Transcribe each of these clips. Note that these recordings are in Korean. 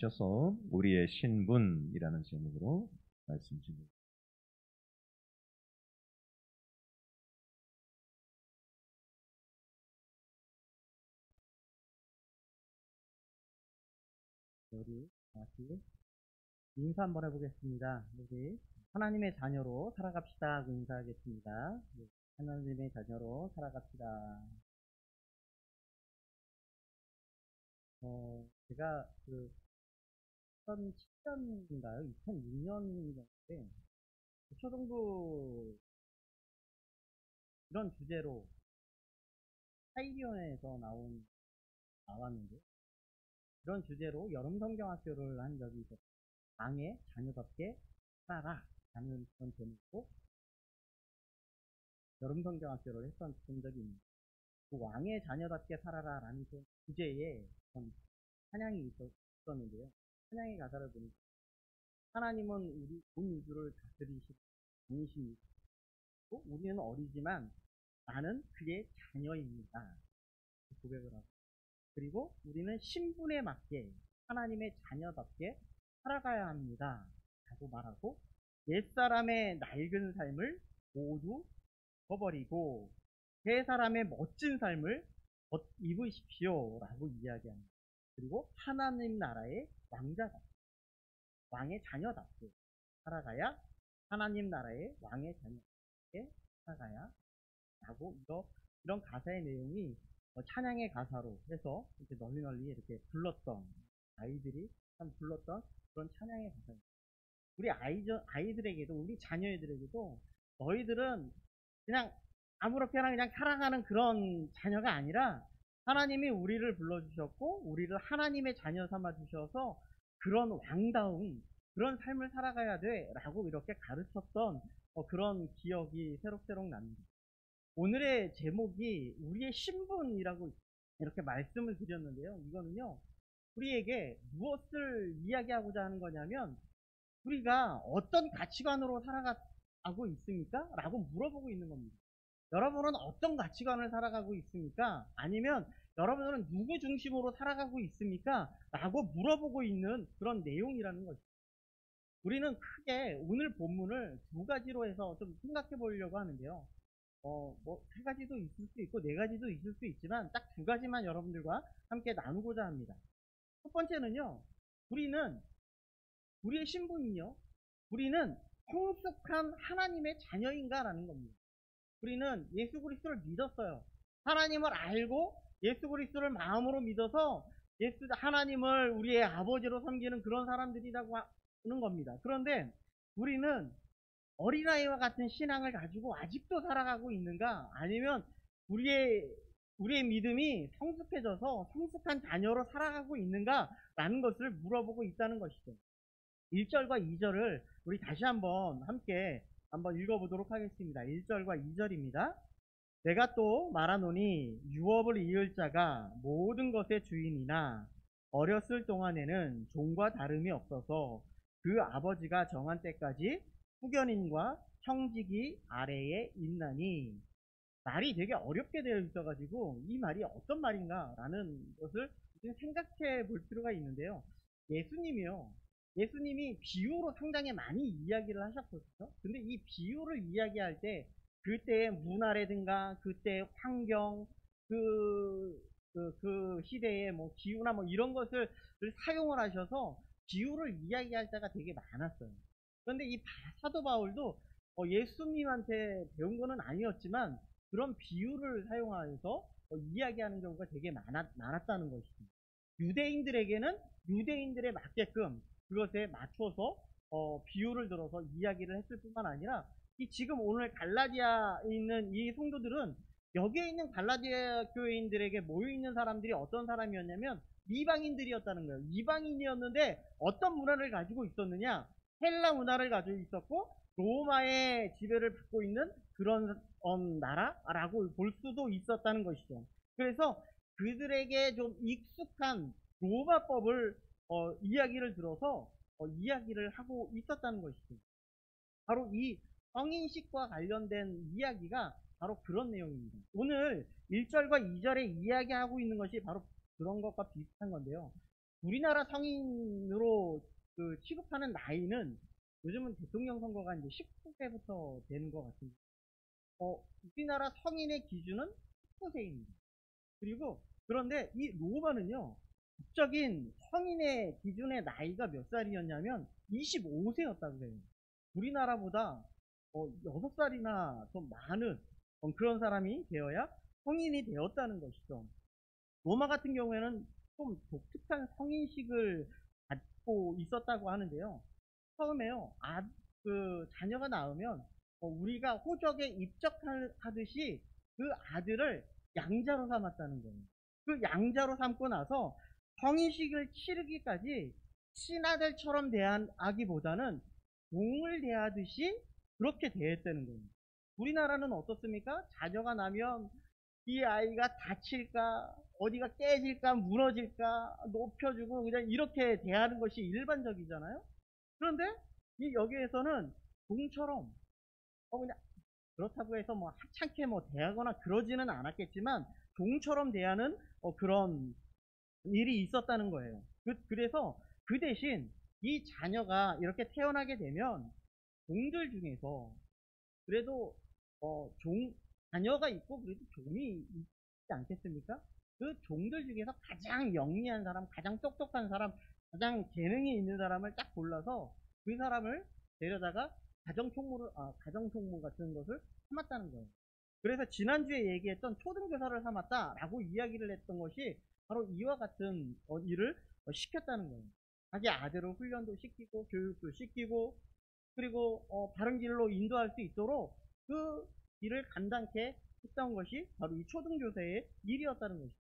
주셔서 우리의 신분이라는 제목으로 말씀 드립니다. 우리 다시 인사 한번 해보겠습니다. 우리 하나님의 자녀로 살아갑시다 하고 인사하겠습니다. 네, 하나님의 자녀로 살아갑시다. 제가 2010년인가요? 2006년인데 초등부 이런 주제로 사이비원에서 나왔는데 이런 주제로 여름 성경학교를 한 적이 있었어요. 왕의 자녀답게 살아라 라는 그런 제목으로 여름 성경학교를 했던 적이 있는데 그 왕의 자녀답게 살아라 라는 그 주제에 찬양이 있었는데요. 찬양의 가사를 보니까 하나님은 우리 온 우주를 다스리시고 왕이십니다. 우리는 어리지만 나는 그의 자녀입니다. 고백을 하고 그리고 우리는 신분에 맞게 하나님의 자녀답게 살아가야 합니다. 라고 말하고 옛사람의 낡은 삶을 모두 버리고 새 사람의 멋진 삶을 입으십시오 라고 이야기합니다. 그리고 하나님 나라의 왕의 자녀답게 살아가야 하나님 나라의 왕의 자녀답게 살아가야 라고 이런 가사의 내용이 찬양의 가사로 해서 이렇게 널리 이렇게 불렀던 아이들이 참 불렀던 그런 찬양의 가사입니다. 우리 아이들에게도 우리 자녀들에게도 너희들은 그냥 아무렇게나 그냥 살아가는 그런 자녀가 아니라 하나님이 우리를 불러주셨고 우리를 하나님의 자녀 삼아 주셔서 그런 왕다운 그런 삶을 살아가야 돼 라고 이렇게 가르쳤던 그런 기억이 새록새록 납니다. 오늘의 제목이 우리의 신분이라고 이렇게 말씀을 드렸는데요. 이거는요 우리에게 무엇을 이야기하고자 하는 거냐면 우리가 어떤 가치관으로 살아가고 있습니까? 라고 물어보고 있는 겁니다. 여러분은 어떤 가치관을 살아가고 있습니까? 아니면 여러분은 누구 중심으로 살아가고 있습니까? 라고 물어보고 있는 그런 내용이라는 것이죠. 우리는 크게 오늘 본문을 두 가지로 해서 좀 생각해 보려고 하는데요. 세 가지도 있을 수 있고 네 가지도 있을 수 있지만 딱 두 가지만 여러분들과 함께 나누고자 합니다. 첫 번째는요, 우리의 신분이요. 우리는 성숙한 하나님의 자녀인가라는 겁니다. 우리는 예수 그리스도를 믿었어요. 하나님을 알고 예수 그리스도를 마음으로 믿어서 하나님을 우리의 아버지로 섬기는 그런 사람들이라고 하는 겁니다. 그런데 우리는 어린아이와 같은 신앙을 가지고 아직도 살아가고 있는가? 아니면 우리의 믿음이 성숙해져서 성숙한 자녀로 살아가고 있는가? 라는 것을 물어보고 있다는 것이죠. 1절과 2절을 우리 다시 함께 읽어보도록 하겠습니다. 1절과 2절입니다. 내가 또 말하노니 유업을 이을 자가 모든 것의 주인이나 어렸을 동안에는 종과 다름이 없어서 그 아버지가 정한 때까지 후견인과 형직이 아래에 있나니. 말이 되게 어렵게 되어 있어가지고 이 말이 어떤 말인가 라는 것을 생각해 볼 필요가 있는데요. 예수님이 비유로 상당히 많이 이야기를 하셨거든요. 근데 이 비유를 이야기할 때 그때의 문화라든가 그때의 환경, 그 시대의 뭐 기후나 뭐 이런 것을 사용을 하셔서 비유를 이야기할 때가 되게 많았어요. 그런데 이 사도 바울도 예수님한테 배운 거는 아니었지만 그런 비유를 사용하여서 이야기하는 경우가 되게 많았다는 것이죠. 유대인들에게는 유대인들에 맞게끔 그것에 맞춰서 비유를 들어서 이야기를 했을 뿐만 아니라 지금 오늘 갈라디아에 있는 이 성도들은 여기에 있는 갈라디아 교회인들에게 모여있는 사람들이 어떤 사람이었냐면 이방인들이었다는 거예요. 이방인이었는데 어떤 문화를 가지고 있었느냐? 헬라 문화를 가지고 있었고 로마의 지배를 받고 있는 그런 나라라고 볼 수도 있었다는 것이죠. 그래서 그들에게 좀 익숙한 로마법을 이야기를 들어서 이야기를 하고 있었다는 것이죠. 바로 이 성인식과 관련된 이야기가 바로 그런 내용입니다. 오늘 1절과 2절에 이야기하고 있는 것이 바로 그런 것과 비슷한 건데요. 우리나라 성인으로 그 취급하는 나이는 요즘은 대통령 선거가 이제 19세부터 되는 것 같은데, 우리나라 성인의 기준은 19세입니다. 그리고 그런데 이 로마는요, 법적인 성인의 기준의 나이가 몇 살이었냐면 25세였다고 해요. 우리나라보다 6살이나 더 많은 그런 사람이 되어야 성인이 되었다는 것이죠. 로마 같은 경우에는 좀 독특한 성인식을 갖고 있었다고 하는데요. 처음에요, 자녀가 나오면 우리가 호적에 입적하듯이 그 아들을 양자로 삼았다는 거예요. 그 양자로 삼고 나서 성인식을 치르기까지 친아들처럼 대하기보다는 종을 대하듯이 그렇게 대했다는 거예요. 우리나라는 어떻습니까? 자녀가 나면 이 아이가 다칠까, 어디가 깨질까, 무너질까, 높여주고 그냥 이렇게 대하는 것이 일반적이잖아요. 그런데 이 여기에서는 종처럼 그냥 그렇다고 해서 뭐 하찮게 뭐 대하거나 그러지는 않았겠지만 종처럼 대하는 그런 일이 있었다는 거예요. 그래서 그 대신 이 자녀가 이렇게 태어나게 되면 종들 중에서 그래도 종 자녀가 있고 그래도 종이 있지 않겠습니까? 그 종들 중에서 가장 영리한 사람, 가장 똑똑한 사람, 가장 재능이 있는 사람을 딱 골라서 그 사람을 데려다가 가정총무 같은 것을 삼았다는 거예요. 그래서 지난주에 얘기했던 초등교사를 삼았다라고 이야기를 했던 것이 바로 이와 같은 일을 시켰다는 거예요. 자기 아들을 훈련도 시키고 교육도 시키고 그리고 바른 길로 인도할 수 있도록 그 일을 감당케 했던 것이 바로 이 초등교사의 일이었다는 것이죠.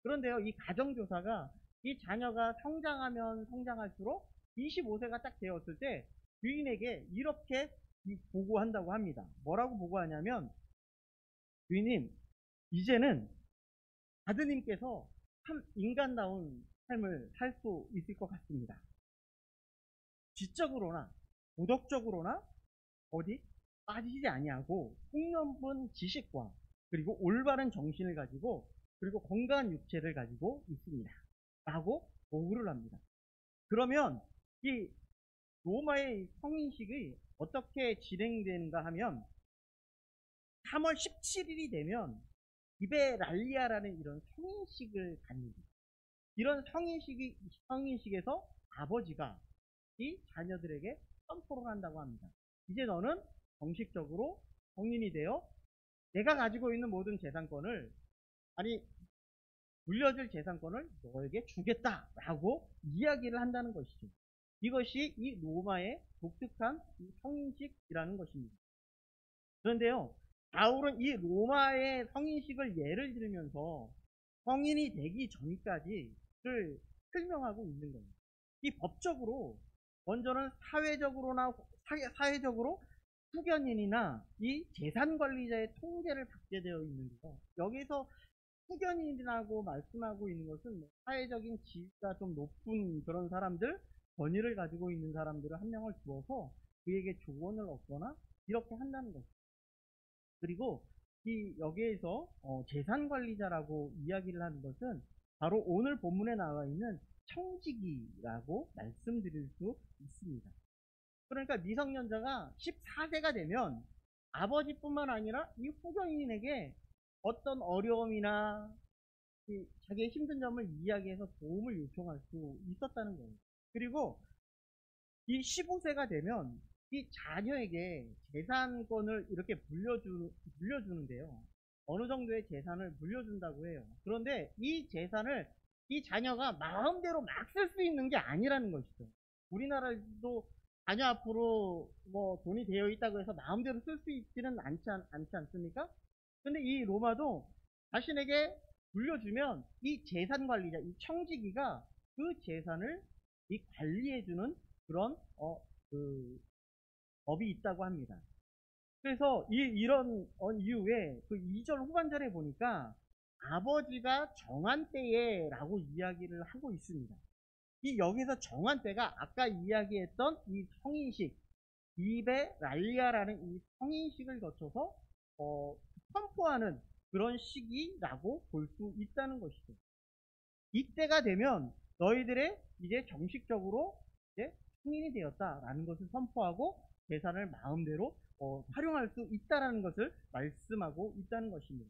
그런데요, 이 가정교사가 이 자녀가 성장하면 성장할수록 25세가 딱 되었을 때 주인에게 이렇게 보고한다고 합니다. 뭐라고 보고하냐면, 주인님, 이제는 아드님께서 참 인간다운 삶을 살 수 있을 것 같습니다. 지적으로나 도덕적으로나 어디 빠지지 아니하고 풍년분 지식과 그리고 올바른 정신을 가지고 그리고 건강한 육체를 가지고 있습니다. 라고 보고를 합니다. 그러면 이 로마의 성인식이 어떻게 진행되는가 하면 3월 17일이 되면 이베랄리아라는 이런 성인식을 갖습니다. 이런 성인식에서 아버지가 이 자녀들에게 선포를 한다고 합니다. 이제 너는 정식적으로 성인이 되어 내가 가지고 있는 모든 재산권을, 아니 물려줄 재산권을 너에게 주겠다라고 이야기를 한다는 것이죠. 이것이 이 로마의 독특한 성인식이라는 것입니다. 그런데요, 바울은 이 로마의 성인식을 예를 들면서 성인이 되기 전까지를 설명하고 있는 거예요. 이 법적으로 먼저는 사회적으로 후견인이나 이 재산관리자의 통제를 받게 되어 있는데요. 여기서 후견인이라고 말씀하고 있는 것은 사회적인 지위가 좀 높은 그런 사람들, 권위를 가지고 있는 사람들을 한 명을 두어서 그에게 조언을 얻거나 이렇게 한다는 것입니다. 그리고 이 여기에서 재산관리자라고 이야기를 하는 것은 바로 오늘 본문에 나와 있는 청지기라고 말씀드릴 수 있습니다. 그러니까 미성년자가 14세가 되면 아버지뿐만 아니라 이 후견인에게 어떤 어려움이나 자기의 힘든 점을 이야기해서 도움을 요청할 수 있었다는 거예요. 그리고 이 15세가 되면 이 자녀에게 재산권을 이렇게 물려주는데요. 어느 정도의 재산을 물려준다고 해요. 그런데 이 재산을 이 자녀가 마음대로 막 쓸 수 있는 게 아니라는 것이죠. 우리나라도 자녀 앞으로 뭐 돈이 되어 있다고 해서 마음대로 쓸 수 있지는 않지 않습니까? 근데 이 로마도 자신에게 물려주면 이 재산 관리자, 이 청지기가 그 재산을 이 관리해주는 그런 그 법이 있다고 합니다. 그래서 이런 이후에 그 2절 후반절에 보니까 아버지가 정한 때에 라고 이야기를 하고 있습니다. 이 여기서 정한 때가 아까 이야기했던 이 성인식, 이베 랄리아라는 이 성인식을 거쳐서 선포하는 그런 시기라고 볼 수 있다는 것이죠. 이때가 되면 너희들의 이제 정식적으로 이제 성인이 되었다라는 것을 선포하고 제사를 마음대로 활용할 수 있다라는 것을 말씀하고 있다는 것입니다.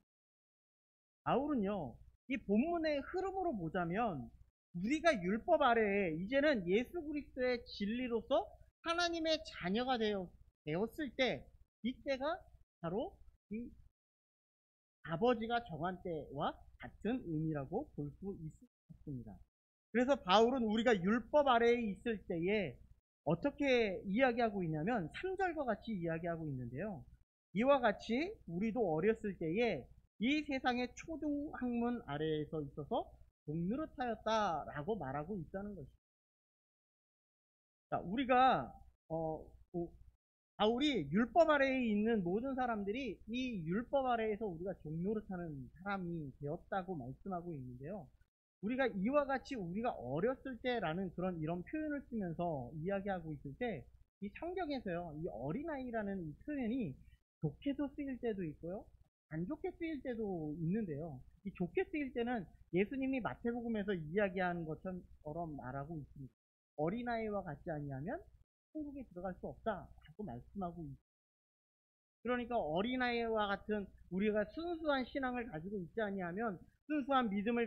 바울은요, 이 본문의 흐름으로 보자면 우리가 율법 아래에 이제는 예수 그리스도의 진리로서 하나님의 자녀가 되었을 때, 이때가 바로 이 아버지가 정한 때와 같은 의미라고 볼 수 있을 것 같습니다. 그래서 바울은 우리가 율법 아래에 있을 때에 어떻게 이야기하고 있냐면 3절과 같이 이야기하고 있는데요. 이와 같이 우리도 어렸을 때에 이 세상의 초등학문 아래에서 있어서 동느릇하였다라고 말하고 있다는 것입니다. 자, 우리가 바울이 율법 아래에 있는 모든 사람들이 이 율법 아래에서 우리가 종노릇하는 사람이 되었다고 말씀하고 있는데요. 우리가 이와 같이 우리가 어렸을 때라는 이런 표현을 쓰면서 이야기하고 있을 때, 이 성경에서요, 이 어린아이라는 이 표현이 좋게도 쓰일 때도 있고요, 안 좋게 쓰일 때도 있는데요. 이 좋게 쓰일 때는 예수님이 마태복음에서 이야기하는 것처럼 말하고 있습니다. 어린아이와 같지 아니하면 천국에 들어갈 수 없다라고 말씀하고 있습니다. 그러니까 어린아이와 같은 우리가 순수한 신앙을 가지고 있지 아니하면, 순수한 믿음을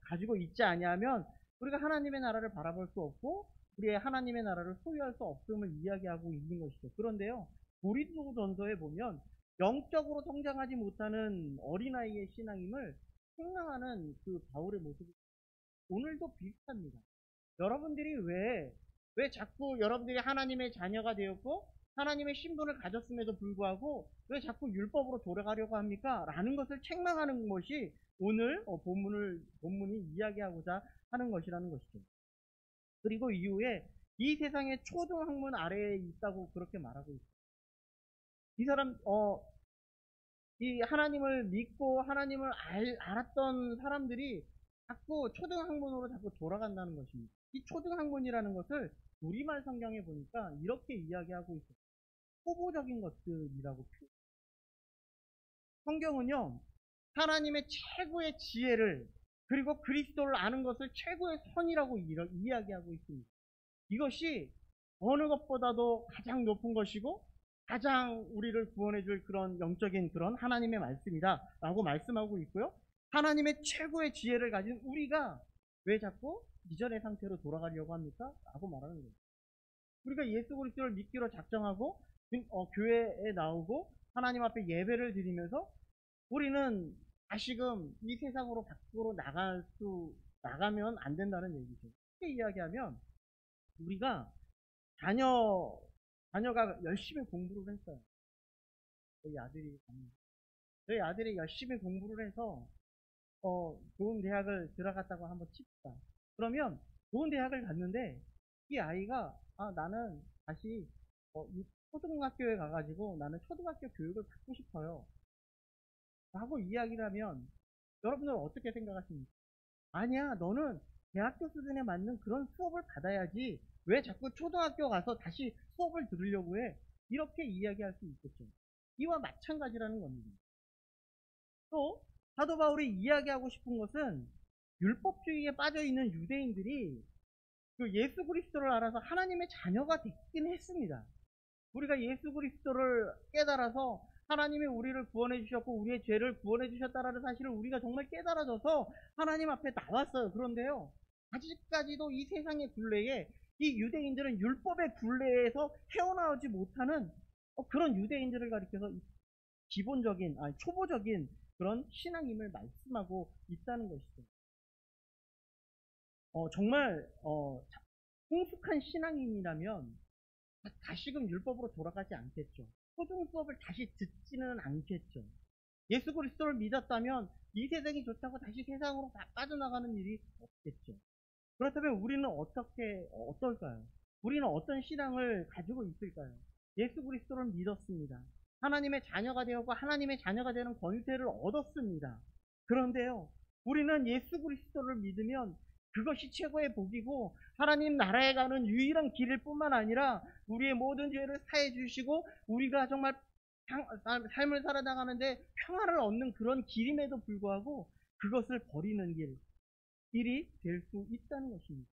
가지고 있지 아니하면 우리가 하나님의 나라를 바라볼 수 없고 우리의 하나님의 나라를 소유할 수 없음을 이야기하고 있는 것이죠. 그런데요, 고린도전서에 보면 영적으로 성장하지 못하는 어린아이의 신앙임을 생각하는 그 바울의 모습이 오늘도 비슷합니다. 여러분들이 왜 자꾸 여러분들이 하나님의 자녀가 되었고 하나님의 신분을 가졌음에도 불구하고 왜 자꾸 율법으로 돌아가려고 합니까? 라는 것을 책망하는 것이 오늘 본문이 이야기하고자 하는 것이라는 것이죠. 그리고 이후에 이 세상의 초등학문 아래에 있다고 그렇게 말하고 있습니다. 이 사람 이 하나님을 믿고 하나님을 알았던 사람들이 자꾸 초등학문으로 자꾸 돌아간다는 것입니다. 이 초등학문이라는 것을 우리말 성경에 보니까 이렇게 이야기하고 있어요. 초보적인 것들이라고 성경은요, 하나님의 최고의 지혜를 그리고 그리스도를 아는 것을 최고의 선이라고 이야기하고 있습니다. 이것이 어느 것보다도 가장 높은 것이고 가장 우리를 구원해 줄 그런 영적인 그런 하나님의 말씀이다 라고 말씀하고 있고요. 하나님의 최고의 지혜를 가진 우리가 왜 자꾸 이전의 상태로 돌아가려고 합니까? 라고 말하는 거예요. 우리가 예수 그리스도를 믿기로 작정하고 교회에 나오고 하나님 앞에 예배를 드리면서 우리는 다시금 이 세상으로 밖으로 나가면 안 된다는 얘기죠. 이렇게 이야기하면 우리가 자녀가 열심히 공부를 했어요. 저희 아들이 열심히 공부를 해서 좋은 대학을 들어갔다고 한번 칩시다. 그러면 좋은 대학을 갔는데 이 아이가 나는 다시 이 초등학교에 가가지고 나는 초등학교 교육을 받고 싶어요 라고 이야기를 하면 여러분들은 어떻게 생각하십니까? 아니야, 너는 대학교 수준에 맞는 그런 수업을 받아야지 왜 자꾸 초등학교 가서 다시 수업을 들으려고 해? 이렇게 이야기할 수 있겠죠. 이와 마찬가지라는 겁니다. 또 사도 바울이 이야기하고 싶은 것은 율법주의에 빠져있는 유대인들이 그 예수 그리스도를 알아서 하나님의 자녀가 됐긴 했습니다. 우리가 예수 그리스도를 깨달아서 하나님이 우리를 구원해 주셨고 우리의 죄를 구원해 주셨다라는 사실을 우리가 정말 깨달아져서 하나님 앞에 나왔어요. 그런데요, 아직까지도 이 세상의 굴레에 이 유대인들은 율법의 굴레에서 헤어나오지 못하는 그런 유대인들을 가리켜서 초보적인 그런 신앙임을 말씀하고 있다는 것이죠. 정말 성숙한 신앙인이라면 다시금 율법으로 돌아가지 않겠죠. 초등 수업을 다시 듣지는 않겠죠. 예수 그리스도를 믿었다면 이 세상이 좋다고 다시 세상으로 빠져나가는 일이 없겠죠. 그렇다면 우리는 어떨까요? 우리는 어떤 신앙을 가지고 있을까요? 예수 그리스도를 믿었습니다. 하나님의 자녀가 되었고 하나님의 자녀가 되는 권세를 얻었습니다. 그런데요, 우리는 예수 그리스도를 믿으면 그것이 최고의 복이고 하나님 나라에 가는 유일한 길일 뿐만 아니라 우리의 모든 죄를 사해 주시고 우리가 정말 삶을 살아나가는데 평화를 얻는 그런 길임에도 불구하고 그것을 버리는 길, 일이 될 수 있다는 것입니다.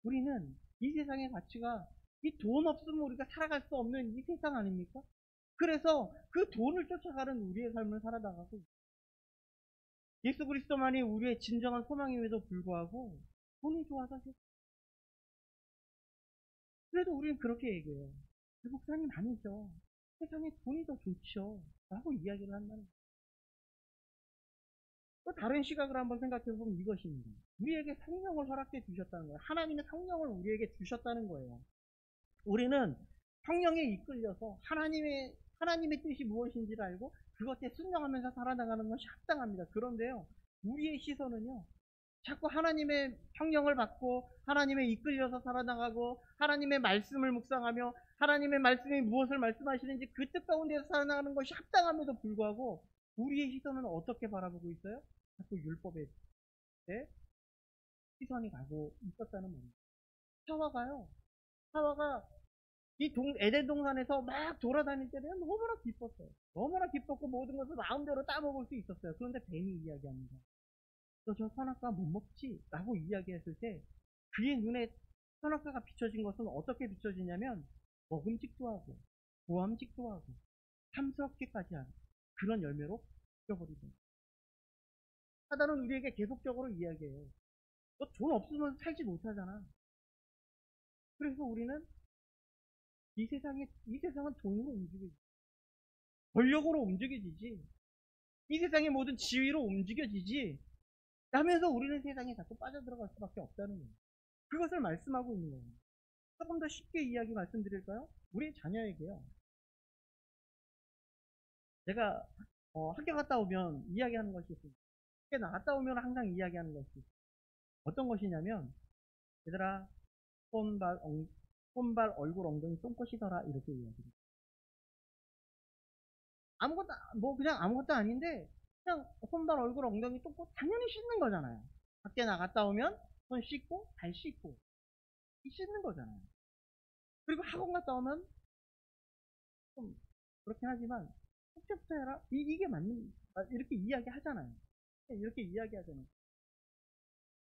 우리는 이 세상의 가치가 이 돈 없으면 우리가 살아갈 수 없는 이 세상 아닙니까? 그래서 그 돈을 쫓아가는 우리의 삶을 살아나가고 예수 그리스도만이 우리의 진정한 소망임에도 불구하고 돈이 좋아서 그래도 우리는 그렇게 얘기해요. 목사님 아니죠. 세상에 돈이 더 좋죠. 라고 이야기를 한다는 거예요. 또 다른 시각을 한번 생각해 보면 이것입니다. 우리에게 성령을 허락해 주셨다는 거예요. 하나님의 성령을 우리에게 주셨다는 거예요. 우리는 성령에 이끌려서 하나님의 뜻이 무엇인지를 알고 그것에 순종하면서 살아나가는 것이 합당합니다. 그런데요, 우리의 시선은요, 자꾸 하나님의 성령을 받고 하나님의 이끌려서 살아나가고 하나님의 말씀을 묵상하며 하나님의 말씀이 무엇을 말씀하시는지 그 뜻 가운데서 살아나가는 것이 합당함에도 불구하고 우리의 시선은 어떻게 바라보고 있어요? 자꾸 율법에 시선이 가고 있었다는 말입니다. 하와가 이 에덴 동산에서 막 돌아다닐 때는 너무나 기뻤어요. 너무나 기뻤고 모든 것을 마음대로 따먹을 수 있었어요. 그런데 뱀이 이야기합니다. 너 저 선악과 못 먹지? 라고 이야기했을 때 그의 눈에 선악과가 비춰진 것은 어떻게 비춰지냐면 먹음직도 하고 보암직도 하고 탐스럽기까지 하는 그런 열매로 비춰버리죠. 사단은 우리에게 계속적으로 이야기해요. 너 돈 없으면 살지 못하잖아. 그래서 우리는 이 세상은 돈으로 움직여지지. 권력으로 움직여지지. 이 세상의 모든 지위로 움직여지지. 라면서 우리는 세상에 자꾸 빠져들어갈 수밖에 없다는 거예요. 그것을 말씀하고 있는 거예요. 조금 더 쉽게 이야기 말씀드릴까요? 우리 자녀에게요. 제가 학교 갔다 오면 이야기하는 것이 있어요. 학교 나갔다 오면 항상 이야기하는 것이 있어요. 어떤 것이냐면 얘들아 손발 얼굴 엉덩이 똥꼬 씻어라 이렇게 이야기해요. 아무것도 그냥 아무것도 아닌데 그냥 손발 얼굴 엉덩이 똥꼬 당연히 씻는 거잖아요. 밖에 나갔다 오면 손 씻고 발 씻고 씻는 거잖아요. 그리고 학원 갔다 오면 좀 그렇긴 하지만 숙제부터 해라 이게 맞는 이렇게 이야기 하잖아요. 이렇게 이야기하잖아요.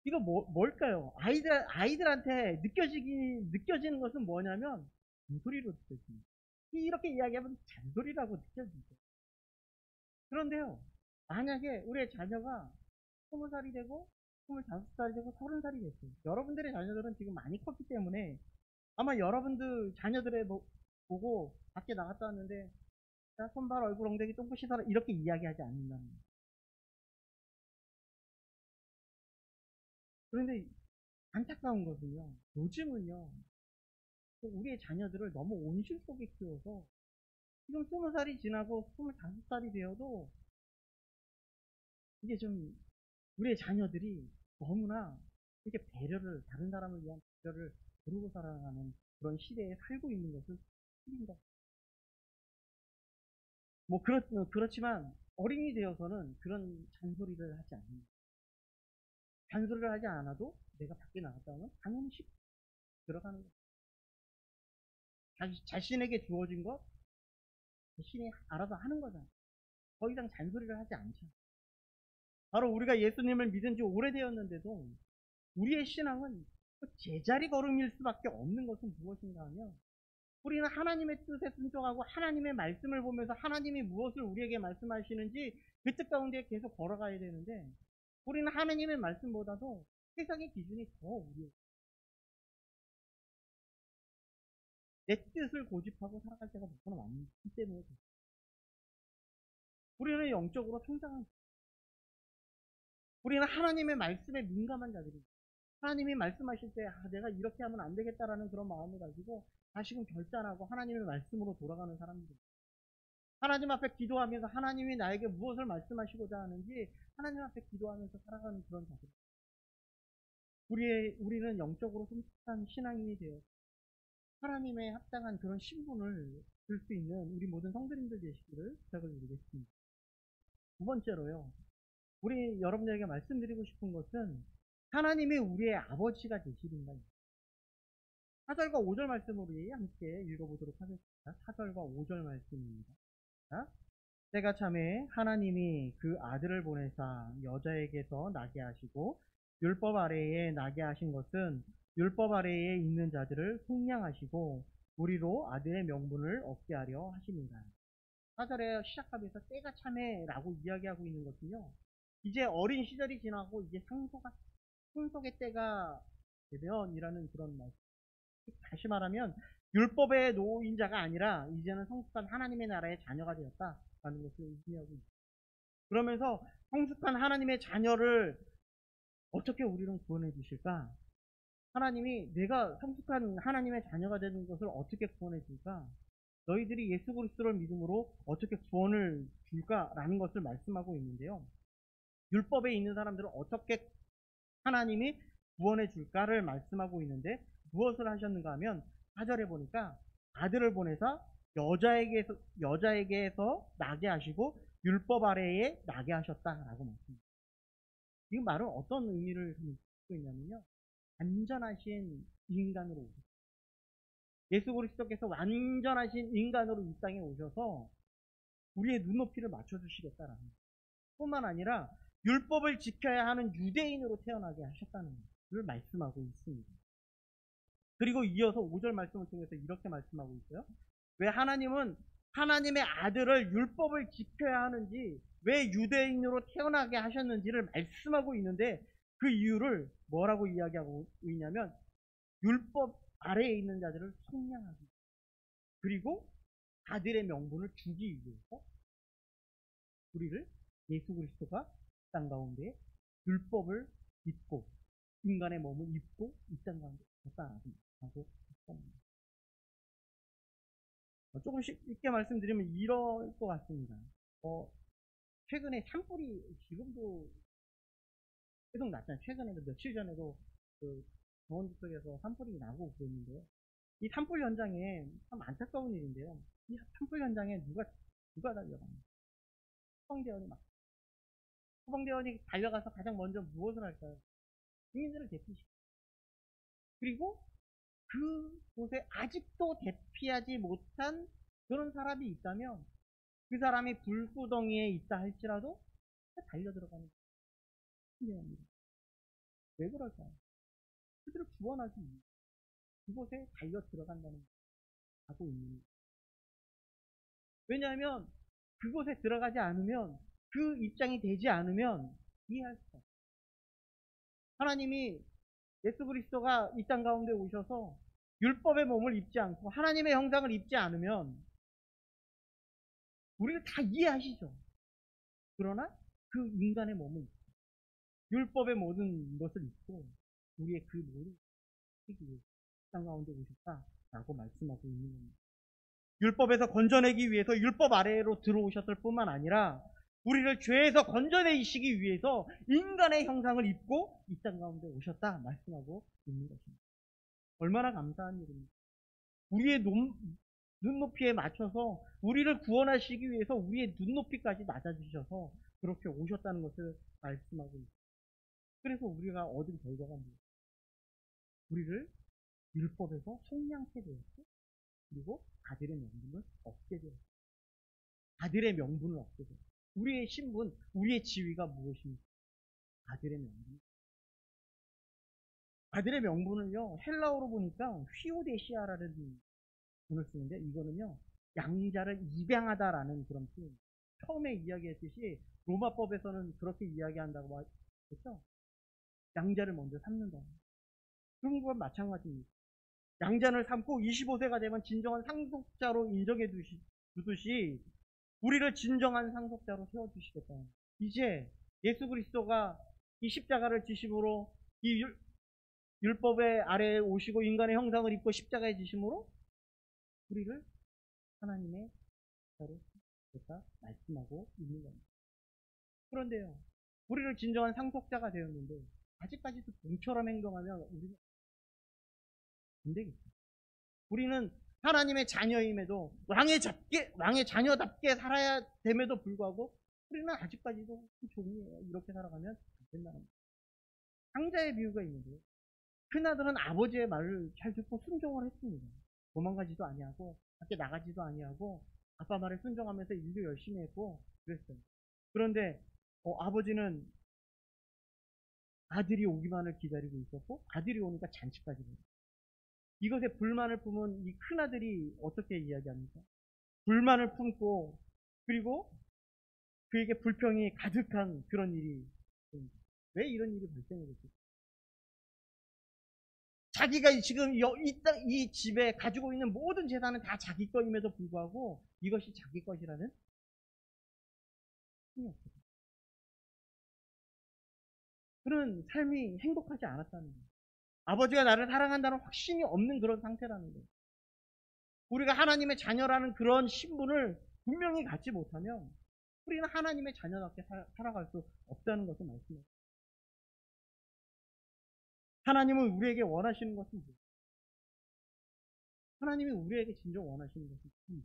이거 뭘까요? 아이들한테 느껴지는 것은 뭐냐면 잔소리로 느껴집니다. 이렇게 이야기하면 잔소리라고 느껴지죠. 그런데요, 만약에 우리의 자녀가 20살이 되고 25살이 되고 30살이 됐어요. 여러분들의 자녀들은 지금 많이 컸기 때문에 아마 여러분들 자녀들의 보고 밖에 나갔다 왔는데 자, 손발 얼굴 엉덩이 똥꼬 씻어라 이렇게 이야기하지 않는다는 거예요. 그런데 안타까운 것은요, 요즘은요, 우리의 자녀들을 너무 온실 속에 키워서 지금 20살이 지나고 25살이 되어도 이게 좀 우리의 자녀들이 너무나 이렇게 다른 사람을 위한 배려를 모르고 살아가는 그런 시대에 살고 있는 것을 틀린다. 그렇지만 어린이 되어서는 그런 잔소리를 하지 않는다. 잔소리를 하지 않아도 내가 밖에 나갔다 오면 당연히 쉽게 들어가는 거. 자신에게 주어진 것 자신이 알아서 하는 거잖아. 더 이상 잔소리를 하지 않죠. 바로 우리가 예수님을 믿은 지 오래되었는데도 우리의 신앙은 제자리 걸음일 수밖에 없는 것은 무엇인가 하면 우리는 하나님의 뜻에 순종하고 하나님의 말씀을 보면서 하나님이 무엇을 우리에게 말씀하시는지 그 뜻 가운데 계속 걸어가야 되는데 우리는 하나님의 말씀보다도 세상의 기준이 더 내 뜻을 고집하고 살아갈 때가 너무나 많기 때문에 우리는 영적으로 성장한 우리는 하나님의 말씀에 민감한 자들입니다. 하나님이 말씀하실 때 내가 이렇게 하면 안 되겠다라는 그런 마음을 가지고 다시금 결단하고 하나님의 말씀으로 돌아가는 사람들입니다. 하나님 앞에 기도하면서 하나님이 나에게 무엇을 말씀하시고자 하는지 하나님 앞에 기도하면서 살아가는 그런 자들. 우리는 영적으로 성숙한 신앙인이 되어 하나님의 합당한 그런 신분을 줄 수 있는 우리 모든 성도님들 되시기를 부탁을 드리겠습니다. 두 번째로요. 우리 여러분들에게 말씀드리고 싶은 것은 하나님이 우리의 아버지가 되시린다. 4절과 5절 말씀을 우리 함께 읽어보도록 하겠습니다. 4절과 5절 말씀입니다. 때가 참에 하나님이 그 아들을 보내사 여자에게서 나게 하시고 율법 아래에 나게 하신 것은 율법 아래에 있는 자들을 속량하시고 우리로 아들의 명분을 얻게 하려 하십니다. 4절에 시작하면서 때가 참해라고 이야기하고 있는 것은요. 이제 어린 시절이 지나고 이제 상속의 때가 되면이라는 그런 말씀. 다시 말하면 율법의 노인자가 아니라 이제는 성숙한 하나님의 나라의 자녀가 되었다라는 것을 의미하고 있습니다. 그러면서 성숙한 하나님의 자녀를 어떻게 우리는 구원해 주실까? 하나님이 내가 성숙한 하나님의 자녀가 되는 것을 어떻게 구원해 줄까? 너희들이 예수 그리스도를 믿음으로 어떻게 구원을 줄까라는 것을 말씀하고 있는데요. 율법에 있는 사람들은 어떻게 하나님이 구원해 줄까를 말씀하고 있는데 무엇을 하셨는가 하면 4절에 보니까 아들을 보내사 여자에게서 나게 하시고 율법 아래에 나게 하셨다라고 말씀합니다. 이 말은 어떤 의미를 갖고 있냐면요. 완전하신 인간으로 오셨어요. 예수 그리스도께서 완전하신 인간으로 이 땅에 오셔서 우리의 눈높이를 맞춰주시겠다라는 것. 뿐만 아니라 율법을 지켜야 하는 유대인으로 태어나게 하셨다는 것을 말씀하고 있습니다. 그리고 이어서 5절 말씀을 통해서 이렇게 말씀하고 있어요. 왜 하나님은 하나님의 아들을 율법을 지켜야 하는지, 왜 유대인으로 태어나게 하셨는지를 말씀하고 있는데 그 이유를 뭐라고 이야기하고 있냐면 율법 아래에 있는 자들을 속량하기, 그리고 아들의 명분을 주기 위해서 우리를 예수 그리스도가 땅 가운데 율법을 입고 인간의 몸을 입고 이 땅 가운데 왔다라고 했습니다. 조금씩 쉽게 말씀드리면 이럴 것 같습니다. 최근에 산불이 지금도 계속 났잖아요. 최근에도 며칠 전에도 그 강원도 쪽에서 산불이 나고 그랬는데요. 이 산불 현장에 참 안타까운 일인데요. 이 산불 현장에 누가 달려갑니까? 소방대원이 소방대원이 달려가서 가장 먼저 무엇을 할까요? 국민들을 대피시키고, 그리고 그곳에 아직도 대피하지 못한 그런 사람이 있다면 그 사람이 불구덩이에 있다 할지라도 달려 들어가는 거예요. 왜 그럴까요? 그들을 구원하기 위해 그곳에 달려 들어간다는 하고 있는 거예요. 왜냐하면 그곳에 들어가지 않으면, 그 입장이 되지 않으면 이해할 수가 없어요. 하나님이 예수 그리스도가 이 땅 가운데 오셔서 율법의 몸을 입지 않고 하나님의 형상을 입지 않으면 우리를 다 이해하시죠. 그러나 그 인간의 몸을 입고 율법의 모든 것을 입고 우리의 그 모든 위해 땅 가운데 오셨다라고 말씀하고 있는 겁니다. 율법에서 건져내기 위해서 율법 아래로 들어오셨을 뿐만 아니라 우리를 죄에서 건져내시기 위해서 인간의 형상을 입고 이 땅 가운데 오셨다 말씀하고 있는 것입니다. 얼마나 감사한 일입니까? 우리의 눈높이에 맞춰서 우리를 구원하시기 위해서 우리의 눈높이까지 낮아주셔서 그렇게 오셨다는 것을 말씀하고 있습니다. 그래서 우리가 얻은 결과가 뭐예요? 우리를 율법에서 속량케 되었고, 그리고 아들의 명분을 얻게 되었습니다. 아들의 명분을 얻게 되었습니다. 우리의 신분, 우리의 지위가 무엇입니까? 아들의 명분. 아들의 명분을요, 헬라어로 보니까 휘오데시아라는 돈을 쓰는데, 이거는요, 양자를 입양하다라는 그런 표현입니다. 처음에 이야기했듯이 로마법에서는 그렇게 이야기한다고 했죠. 양자를 먼저 삼는다. 그런 건 마찬가지입니다. 양자를 삼고 25세가 되면 진정한 상속자로 인정해 두듯이 우리를 진정한 상속자로 세워주시겠다. 이제 예수 그리스도가 이 십자가를 지심으로 이 율법의 아래에 오시고 인간의 형상을 입고 십자가에 지심으로 우리를 하나님의 자로 됐다 말씀하고 있는 겁니다. 그런데요, 우리를 진정한 상속자가 되었는데 아직까지도 종처럼 행동하면 우리는 안 되겠죠. 우리는 하나님의 자녀임에도 왕의 자녀답게 살아야 됨에도 불구하고 우리는 아직까지도 종이에요. 이렇게 살아가면 안 된다는 거예요. 상자의 비유가 있는데요. 큰아들은 아버지의 말을 잘 듣고 순종을 했습니다. 도망가지도 아니하고 밖에 나가지도 아니하고 아빠 말에 순종하면서 일도 열심히 했고 그랬어요. 그런데 아버지는 아들이 오기만을 기다리고 있었고 아들이 오니까 잔치까지 해요. 이것에 불만을 품은 이 큰아들이 어떻게 이야기합니까? 불만을 품고 그리고 그에게 불평이 가득한 그런 일이 왜 이런 일이 발생했을까? 자기가 지금 이 집에 가지고 있는 모든 재산은 다 자기 거임에도 불구하고 이것이 자기 것이라는 힘이 없어요. 그런 삶이 행복하지 않았다는 거예요. 아버지가 나를 사랑한다는 확신이 없는 그런 상태라는 거예요. 우리가 하나님의 자녀라는 그런 신분을 분명히 갖지 못하면 우리는 하나님의 자녀답게 살아갈 수 없다는 것을 말씀해요. 하나님은 우리에게 원하시는 것은 뭐예요? 하나님이 우리에게 진정 원하시는 것은 뭐예요?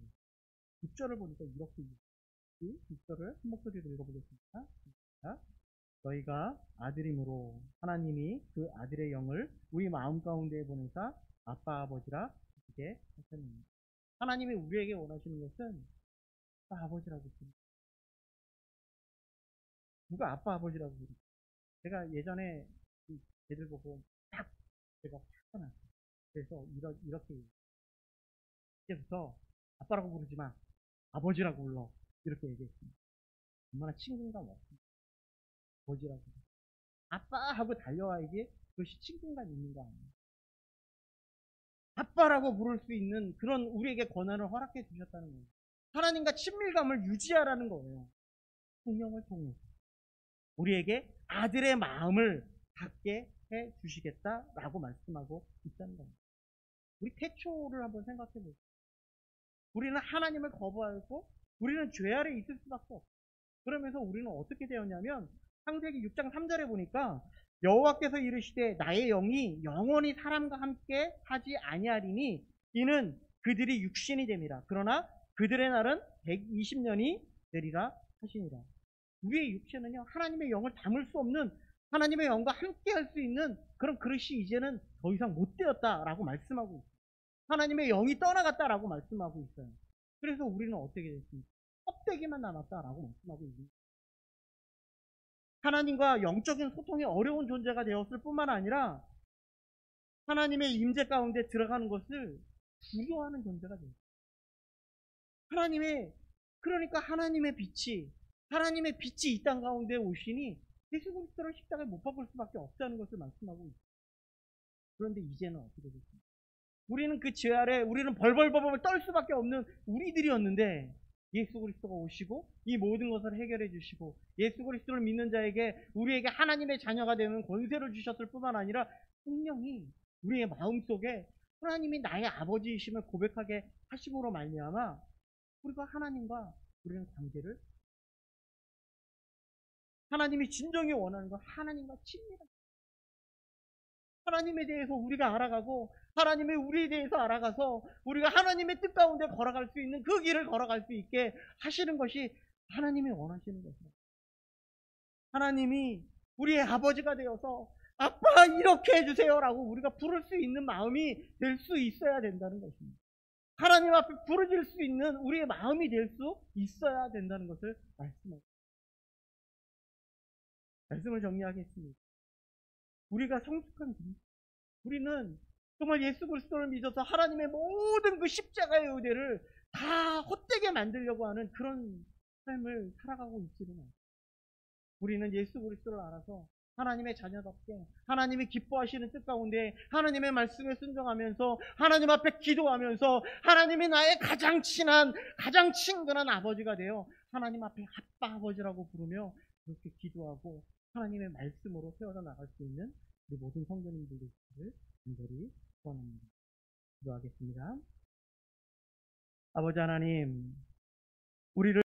6절을 보니까 이렇게 6절을 한 목소리로 읽어보겠습니다. 너희가 아들이므로 하나님이 그 아들의 영을 우리 마음 가운데 보내사 아빠 아버지라 부르게 하셨느니라. 하나님이 우리에게 원하시는 것은 아빠 아버지라고 부르는. 누가 아빠 아버지라고 부르죠? 제가 예전에 애들 보고 딱 제가 확 화났어요. 그래서 이렇게 이제부터 아빠라고 부르지 마, 아버지라고 불러, 이렇게 얘기했습니다. 얼마나 친근감 없습니다. 아버지라고. 아빠 하고 달려와야지 그것이 친근감 있는 거 아니에요. 아빠라고 부를 수 있는 그런 우리에게 권한을 허락해 주셨다는 거예요. 하나님과 친밀감을 유지하라는 거예요. 성령을 통해 우리에게 아들의 마음을 갖게 해 주시겠다라고 말씀하고 있다는 겁니다. 우리 태초를 한번 생각해 보세요. 우리는 하나님을 거부하고 우리는 죄 아래 있을 수밖에 없어요. 그러면서 우리는 어떻게 되었냐면 창세기 6장 3절에 보니까 여호와께서 이르시되 나의 영이 영원히 사람과 함께 하지 아니하리니 이는 그들이 육신이 됨이라. 그러나 그들의 날은 120년이 되리라 하시니라. 우리의 육체는요, 하나님의 영을 담을 수 없는, 하나님의 영과 함께 할 수 있는 그런 그릇이 이제는 더 이상 못 되었다라고 말씀하고 있어요. 하나님의 영이 떠나갔다라고 말씀하고 있어요. 그래서 우리는 어떻게 됐습니까? 껍데기만 남았다라고 말씀하고 있습니다. 하나님과 영적인 소통이 어려운 존재가 되었을 뿐만 아니라 하나님의 임재 가운데 들어가는 것을 두려워하는 존재가 되었어요. 그러니까 하나님의 빛이 이 땅 가운데 오시니 예수 그리스도를 십자가에 못 박을 수밖에 없다는 것을 말씀하고 있어요. 그런데 이제는 어떻게 됐습니까? 우리는 그 죄 아래 우리는 벌벌벌벌 떨 수밖에 없는 우리들이었는데 예수 그리스도가 오시고 이 모든 것을 해결해 주시고 예수 그리스도를 믿는 자에게 우리에게 하나님의 자녀가 되는 권세를 주셨을 뿐만 아니라 성령이 우리의 마음속에 하나님이 나의 아버지이심을 고백하게 하심으로 말미암아 우리가 하나님과 우리는 관계를 하나님이 진정히 원하는 건 하나님과 친밀한 하나님에 대해서 우리가 알아가고 하나님이 우리에 대해서 알아가서 우리가 하나님의 뜻 가운데 걸어갈 수 있는 그 길을 걸어갈 수 있게 하시는 것이 하나님이 원하시는 것입니다. 하나님이 우리의 아버지가 되어서 아빠 이렇게 해주세요라고 우리가 부를 수 있는 마음이 될 수 있어야 된다는 것입니다. 하나님 앞에 부르질 수 있는 우리의 마음이 될 수 있어야 된다는 것을 말씀을 정리하겠습니다. 우리가 성숙한 우리는 정말 예수 그리스도를 믿어서 하나님의 모든 그 십자가의 의대를 다 헛되게 만들려고 하는 그런 삶을 살아가고 있지는 않아요. 우리는 예수 그리스도를 알아서 하나님의 자녀답게 하나님이 기뻐하시는 뜻 가운데 하나님의 말씀에 순종하면서 하나님 앞에 기도하면서 하나님이 나의 가장 친근한 아버지가 되어 하나님 앞에 아빠 아버지라고 부르며 그렇게 기도하고 하나님의 말씀으로 세워져 나갈 수 있는 우리 모든 성도님들이 있기를 간절히 소원합니다. 기도하겠습니다. 아버지 하나님, 우리를